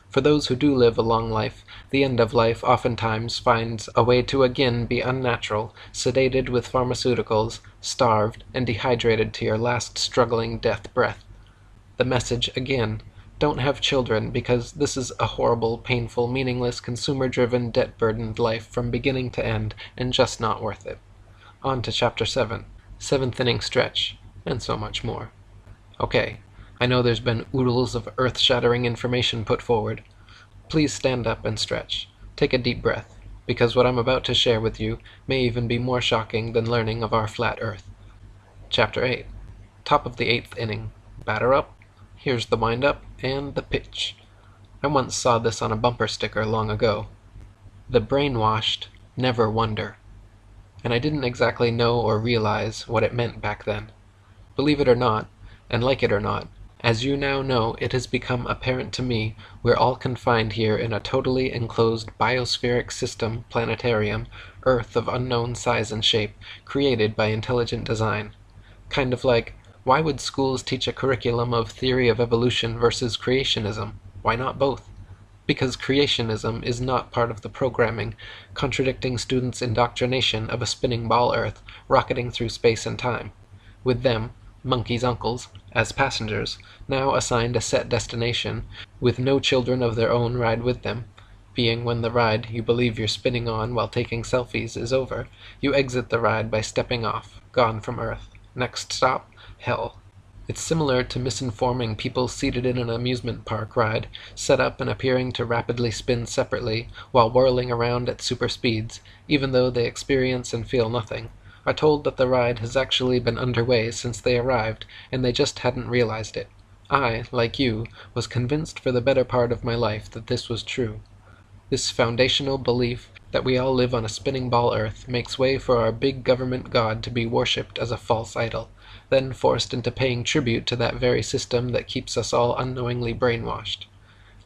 For those who do live a long life, the end of life oftentimes finds a way to again be unnatural, sedated with pharmaceuticals, starved, and dehydrated to your last struggling death breath. The message, again, don't have children because this is a horrible, painful, meaningless, consumer-driven, debt-burdened life from beginning to end, and just not worth it. On to Chapter 7, Seventh Inning Stretch, and so much more. Okay. I know there's been oodles of earth-shattering information put forward. Please stand up and stretch. Take a deep breath, because what I'm about to share with you may even be more shocking than learning of our flat Earth. Chapter 8. Top of the 8th inning. Batter up. Here's the wind-up and the pitch. I once saw this on a bumper sticker long ago. The brainwashed never wonder. And I didn't exactly know or realize what it meant back then. Believe it or not, and like it or not, as you now know, it has become apparent to me we're all confined here in a totally enclosed biospheric system planetarium, Earth of unknown size and shape, created by intelligent design. Kind of like, why would schools teach a curriculum of theory of evolution versus creationism? Why not both? Because creationism is not part of the programming, contradicting students' indoctrination of a spinning ball Earth rocketing through space and time. With them, monkeys' uncles, as passengers, now assigned a set destination, with no children of their own ride with them, being when the ride you believe you're spinning on while taking selfies is over, you exit the ride by stepping off, gone from Earth. Next stop, hell. It's similar to misinforming people seated in an amusement park ride, set up and appearing to rapidly spin separately while whirling around at super speeds, even though they experience and feel nothing, are told that the ride has actually been underway since they arrived, and they just hadn't realized it. I, like you, was convinced for the better part of my life that this was true. This foundational belief that we all live on a spinning ball Earth makes way for our big government god to be worshipped as a false idol, then forced into paying tribute to that very system that keeps us all unknowingly brainwashed.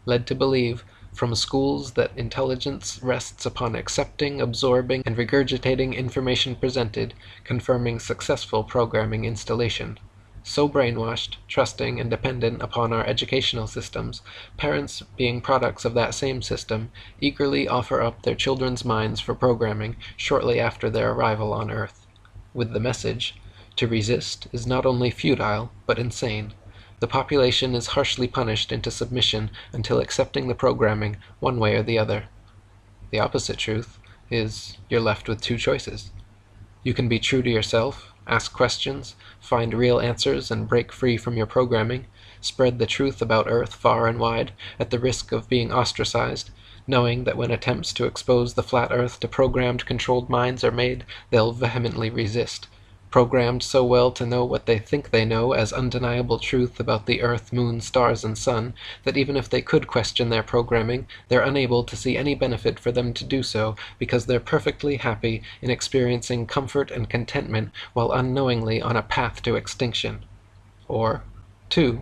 Led to believe, from schools, that intelligence rests upon accepting, absorbing, and regurgitating information presented, confirming successful programming installation. So brainwashed, trusting, and dependent upon our educational systems, parents, being products of that same system, eagerly offer up their children's minds for programming shortly after their arrival on Earth, with the message, to resist is not only futile, but insane. The population is harshly punished into submission until accepting the programming one way or the other. The opposite truth is you're left with two choices. You can be true to yourself, ask questions, find real answers, and break free from your programming, spread the truth about Earth far and wide, at the risk of being ostracized, knowing that when attempts to expose the flat Earth to programmed, controlled minds are made, they'll vehemently resist. Programmed so well to know what they think they know as undeniable truth about the Earth, Moon, stars, and Sun, that even if they could question their programming, they're unable to see any benefit for them to do so, because they're perfectly happy in experiencing comfort and contentment while unknowingly on a path to extinction. Or, 2.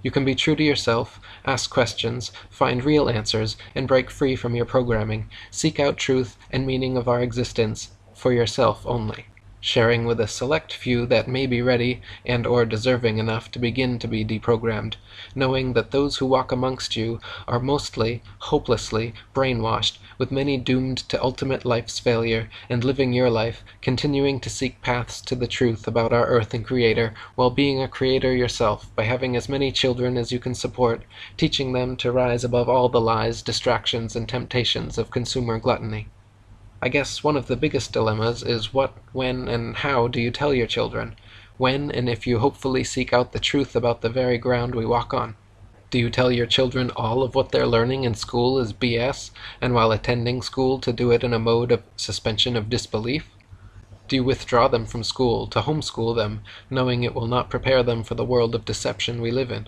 You can be true to yourself, ask questions, find real answers, and break free from your programming. Seek out truth and meaning of our existence for yourself only, sharing with a select few that may be ready and or deserving enough to begin to be deprogrammed, knowing that those who walk amongst you are mostly hopelessly brainwashed, with many doomed to ultimate life's failure, and living your life, continuing to seek paths to the truth about our Earth and Creator, while being a creator yourself by having as many children as you can support, teaching them to rise above all the lies, distractions, and temptations of consumer gluttony. I guess one of the biggest dilemmas is what, when, and how do you tell your children? When and if you hopefully seek out the truth about the very ground we walk on? Do you tell your children all of what they're learning in school is BS, and while attending school to do it in a mode of suspension of disbelief? Do you withdraw them from school to homeschool them, knowing it will not prepare them for the world of deception we live in?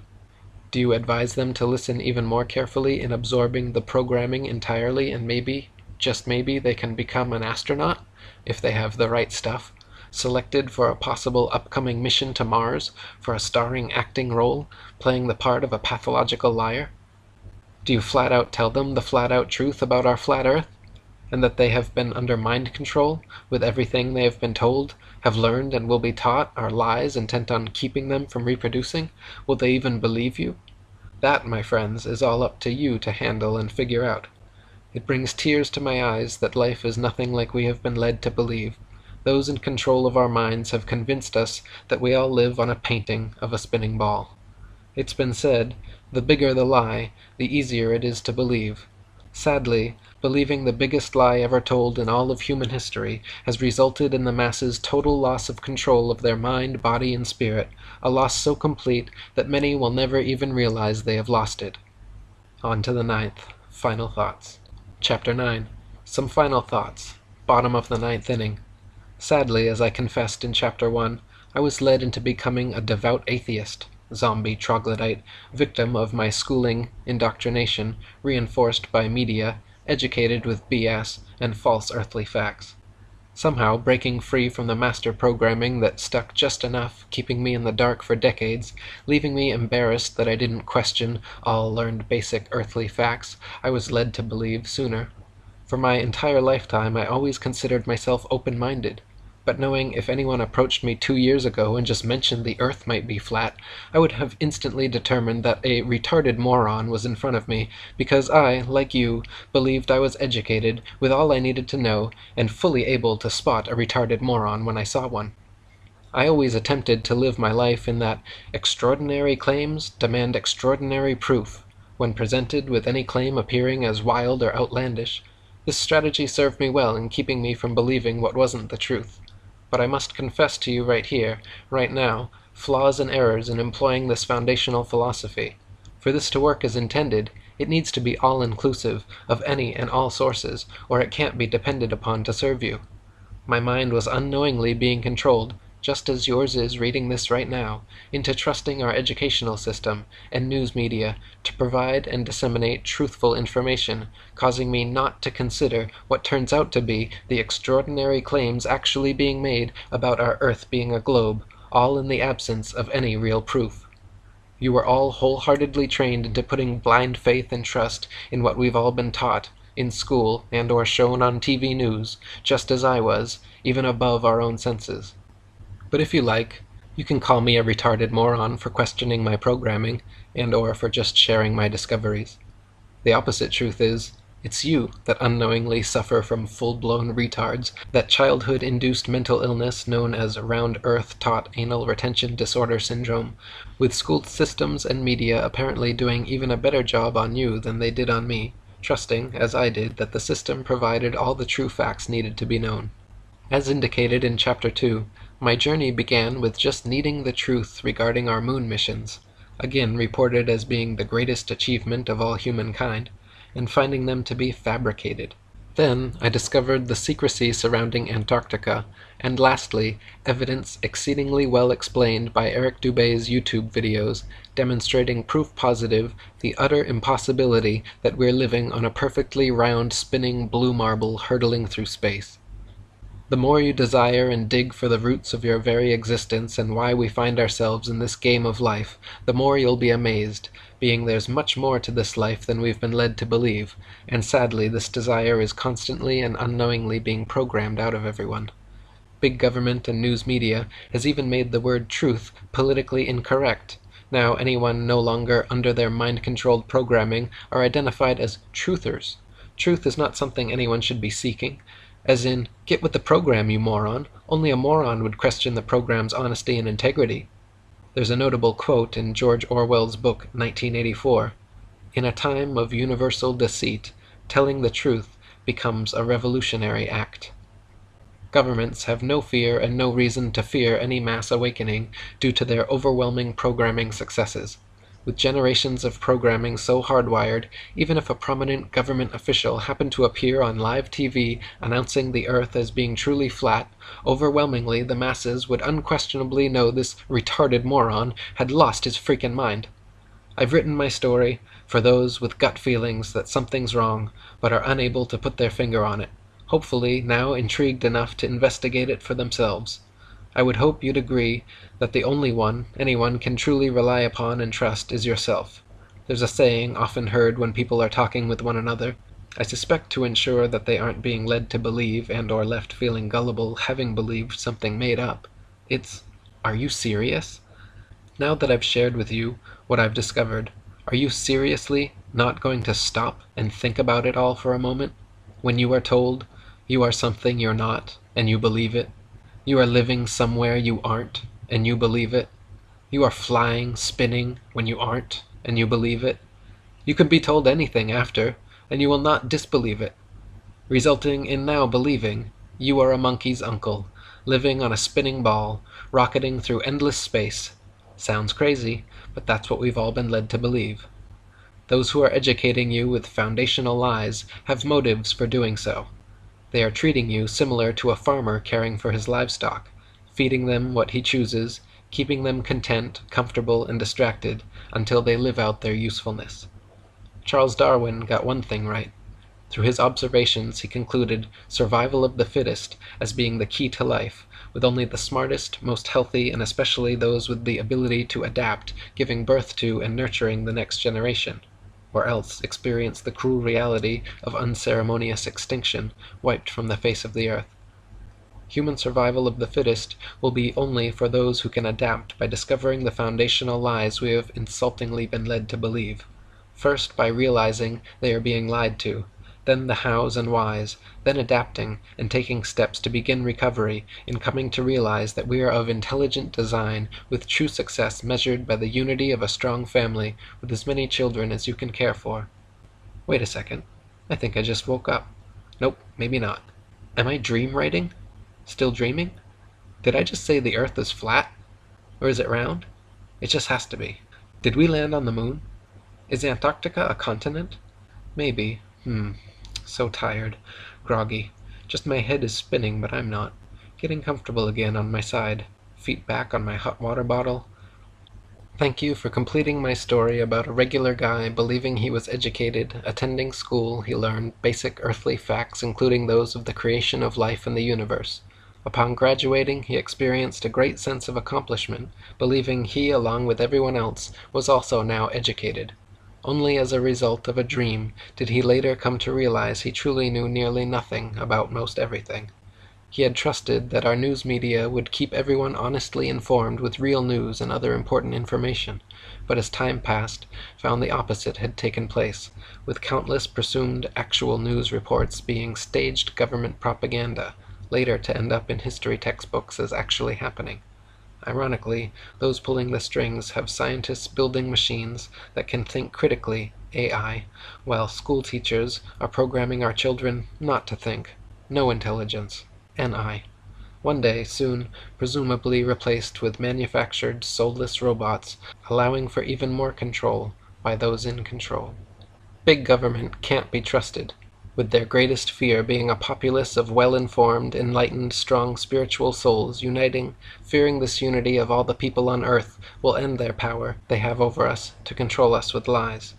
Do you advise them to listen even more carefully in absorbing the programming entirely, and maybe, just maybe, they can become an astronaut, if they have the right stuff, selected for a possible upcoming mission to Mars, for a starring acting role, playing the part of a pathological liar? Do you flat out tell them the flat out truth about our flat Earth, and that they have been under mind control, with everything they have been told, have learned, and will be taught are lies intent on keeping them from reproducing? Will they even believe you? That, my friends, is all up to you to handle and figure out. It brings tears to my eyes that life is nothing like we have been led to believe. Those in control of our minds have convinced us that we all live on a painting of a spinning ball. It's been said, the bigger the lie, the easier it is to believe. Sadly, believing the biggest lie ever told in all of human history has resulted in the masses' total loss of control of their mind, body, and spirit, a loss so complete that many will never even realize they have lost it. On to the 9th, final thoughts. Chapter 9. Some final thoughts. Bottom of the 9th inning. Sadly, as I confessed in Chapter 1, I was led into becoming a devout atheist, zombie troglodyte, victim of my schooling indoctrination, reinforced by media, educated with BS and false earthly facts. Somehow breaking free from the master programming that stuck just enough, keeping me in the dark for decades, leaving me embarrassed that I didn't question all learned basic earthly facts I was led to believe sooner. For my entire lifetime I always considered myself open-minded, but knowing if anyone approached me 2 years ago and just mentioned the Earth might be flat, I would have instantly determined that a retarded moron was in front of me, because I, like you, believed I was educated, with all I needed to know, and fully able to spot a retarded moron when I saw one. I always attempted to live my life in that extraordinary claims demand extraordinary proof, when presented with any claim appearing as wild or outlandish. This strategy served me well in keeping me from believing what wasn't the truth. But I must confess to you right here, right now, flaws and errors in employing this foundational philosophy. For this to work as intended, it needs to be all-inclusive of any and all sources, or it can't be depended upon to serve you. My mind was unknowingly being controlled, just as yours is reading this right now, into trusting our educational system and news media to provide and disseminate truthful information, causing me not to consider what turns out to be the extraordinary claims actually being made about our Earth being a globe, all in the absence of any real proof. You were all wholeheartedly trained into putting blind faith and trust in what we've all been taught, in school and or shown on TV news, just as I was, even above our own senses. But if you like, you can call me a retarded moron for questioning my programming, and or for just sharing my discoveries. The opposite truth is, it's you that unknowingly suffer from full-blown retards, that childhood-induced mental illness known as round-earth-taught anal retention disorder syndrome, with school systems and media apparently doing even a better job on you than they did on me, trusting, as I did, that the system provided all the true facts needed to be known. As indicated in Chapter 2, my journey began with just needing the truth regarding our moon missions. again reported as being the greatest achievement of all humankind, and finding them to be fabricated. Then I discovered the secrecy surrounding Antarctica, and lastly, evidence exceedingly well explained by Eric Dubé's YouTube videos, demonstrating proof positive the utter impossibility that we're living on a perfectly round spinning blue marble hurtling through space. The more you desire and dig for the roots of your very existence and why we find ourselves in this game of life, the more you'll be amazed, being there's much more to this life than we've been led to believe, and sadly this desire is constantly and unknowingly being programmed out of everyone. Big government and news media has even made the word truth politically incorrect. Now anyone no longer under their mind-controlled programming are identified as truthers. Truth is not something anyone should be seeking. As in, get with the program, you moron. Only a moron would question the program's honesty and integrity. There's a notable quote in George Orwell's book 1984. In a time of universal deceit, telling the truth becomes a revolutionary act. Governments have no fear and no reason to fear any mass awakening due to their overwhelming programming successes. With generations of programming so hardwired, even if a prominent government official happened to appear on live TV announcing the Earth as being truly flat, overwhelmingly the masses would unquestionably know this retarded moron had lost his freaking mind. I've written my story for those with gut feelings that something's wrong, but are unable to put their finger on it, hopefully now intrigued enough to investigate it for themselves. I would hope you'd agree that the only one anyone can truly rely upon and trust is yourself. There's a saying often heard when people are talking with one another, I suspect to ensure that they aren't being led to believe and or left feeling gullible having believed something made up. It's, are you serious? Now that I've shared with you what I've discovered, are you seriously not going to stop and think about it all for a moment? When you are told you are something you're not, and you believe it. You are living somewhere you aren't, and you believe it. You are flying, spinning, when you aren't, and you believe it. You can be told anything after, and you will not disbelieve it, resulting in now believing you are a monkey's uncle, living on a spinning ball, rocketing through endless space. Sounds crazy, but that's what we've all been led to believe. Those who are educating you with foundational lies have motives for doing so. They are treating you similar to a farmer caring for his livestock, feeding them what he chooses, keeping them content, comfortable, and distracted until they live out their usefulness. Charles Darwin got one thing right. Through his observations, he concluded survival of the fittest as being the key to life, with only the smartest, most healthy, and especially those with the ability to adapt, giving birth to and nurturing the next generation, or else experience the cruel reality of unceremonious extinction, wiped from the face of the earth. Human survival of the fittest will be only for those who can adapt by discovering the foundational lies we have insultingly been led to believe. First by realizing they are being lied to, then the hows and whys, then adapting and taking steps to begin recovery in coming to realize that we are of intelligent design, with true success measured by the unity of a strong family with as many children as you can care for. Wait a second. I think I just woke up. Nope, maybe not. Am I dream writing? Still dreaming? Did I just say the Earth is flat? Or is it round? It just has to be. Did we land on the moon? Is Antarctica a continent? Maybe. So tired. Groggy. Just my head is spinning, but I'm not. Getting comfortable again on my side. Feet back on my hot water bottle. Thank you for completing my story about a regular guy believing he was educated, attending school. He learned basic earthly facts, including those of the creation of life and the universe. Upon graduating, he experienced a great sense of accomplishment, believing he, along with everyone else, was also now educated. Only as a result of a dream did he later come to realize he truly knew nearly nothing about most everything. He had trusted that our news media would keep everyone honestly informed with real news and other important information, but as time passed, found the opposite had taken place, with countless presumed actual news reports being staged government propaganda, later to end up in history textbooks as actually happening. Ironically, those pulling the strings have scientists building machines that can think critically, AI, while school teachers are programming our children not to think, no intelligence, NI. One day, soon, presumably replaced with manufactured, soulless robots, allowing for even more control by those in control. Big government can't be trusted, with their greatest fear being a populace of well-informed, enlightened, strong spiritual souls uniting, fearing this unity of all the people on earth will end their power they have over us to control us with lies.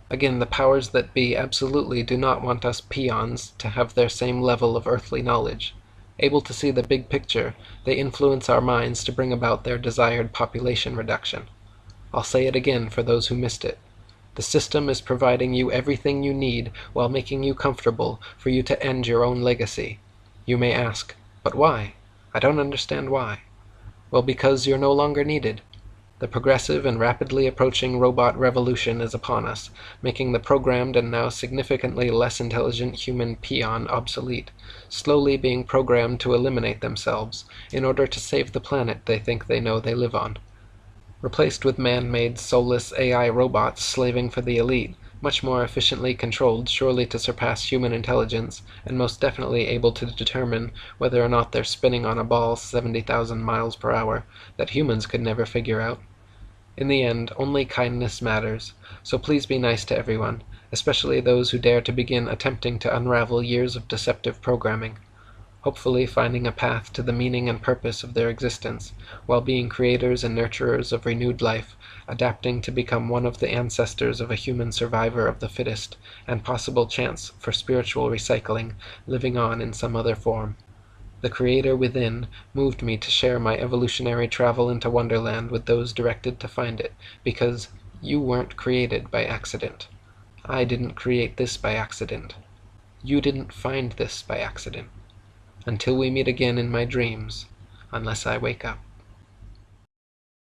Again, the powers that be absolutely do not want us peons to have their same level of earthly knowledge. Able to see the big picture, they influence our minds to bring about their desired population reduction. I'll say it again for those who missed it. The system is providing you everything you need while making you comfortable for you to end your own legacy. You may ask, but why? I don't understand why. Well, because you're no longer needed. The progressive and rapidly approaching robot revolution is upon us, making the programmed and now significantly less intelligent human peon obsolete, slowly being programmed to eliminate themselves in order to save the planet they think they know they live on. Replaced with man-made soulless AI robots slaving for the elite, much more efficiently controlled surely to surpass human intelligence, and most definitely able to determine whether or not they're spinning on a ball 70,000 miles per hour, that humans could never figure out. In the end, only kindness matters, so please be nice to everyone, especially those who dare to begin attempting to unravel years of deceptive programming, hopefully finding a path to the meaning and purpose of their existence, while being creators and nurturers of renewed life, adapting to become one of the ancestors of a human survivor of the fittest, and possible chance for spiritual recycling, living on in some other form. The Creator within moved me to share my evolutionary travel into Wonderland with those directed to find it, because you weren't created by accident. I didn't create this by accident. You didn't find this by accident. Until we meet again in my dreams, unless I wake up.